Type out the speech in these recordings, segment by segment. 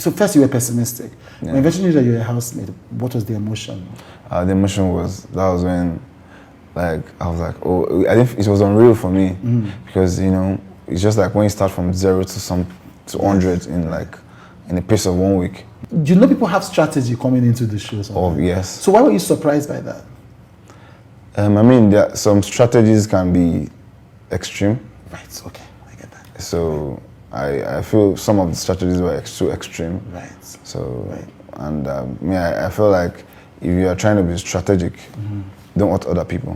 So first you were pessimistic. Yeah. When eventually that you were a housemate, what was the emotion? The emotion was, that was when, like, I was like, oh, I think it was unreal for me because, you know, it's just like when you start from 0 to 100 in like, in a pace of 1 week. You know people have strategy coming into the show. Oh, yes. So why were you surprised by that? I mean, some strategies can be extreme. Right, okay, I get that. So I feel some of the strategies were too extreme. Right. So, and I feel like if you are trying to be strategic, don't hurt other people.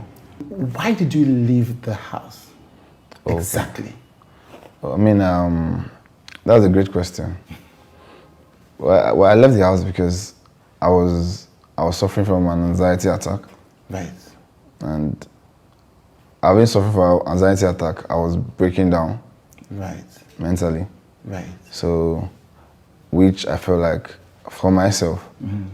Why did you leave the house? Okay. Exactly. Well, I mean, that was a great question. Well, I left the house because I was suffering from an anxiety attack. Right. And having suffered from an anxiety attack, I was breaking down. Right. Mentally. Right. So, which I felt like for myself,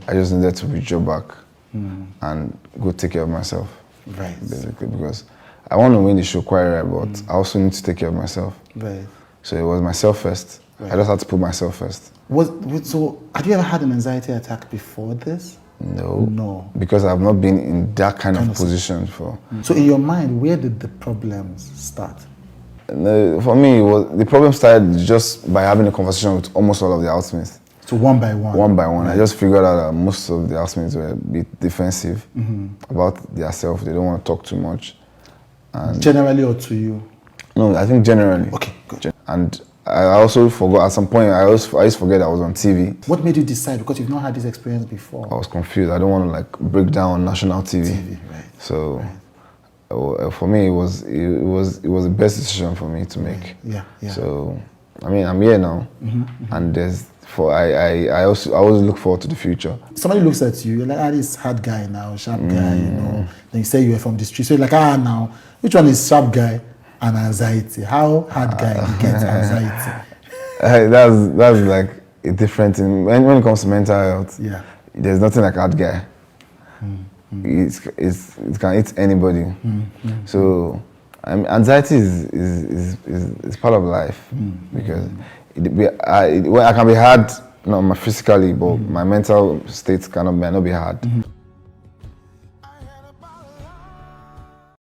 I just needed to withdraw back and go take care of myself. Right. Basically, because I want to win the show quite right, but I also need to take care of myself. Right. So it was myself first. Right. I just had to put myself first. So, had you ever had an anxiety attack before this? No. No. Because I've not been in that kind of position before. So in your mind, where did the problems start? For me, the problem started just by having a conversation with almost all of the housemates. So one by one? One by one. Right. I just figured out that most of the housemates were a bit defensive about themselves. They don't want to talk too much. And generally or to you? No, I think generally. Okay, good. And I also forgot, at some point, I used to forget I was on TV. What made you decide? Because you've not had this experience before. I was confused. I don't want to like break down on national TV. Right. So for me, it was the best decision for me to make. Yeah. So I mean, I'm here now, and I always look forward to the future. Somebody looks at you, you're like, this hard guy now, sharp guy, you know. Then you say you were from the street, so you're like, now, which one is sharp guy and anxiety? How hard guy gets anxiety? That's like a different thing. When it comes to mental health, there's nothing like hard guy. It can hit anybody. So anxiety is part of life because I can be hard, not physically, but my mental state might not be hard.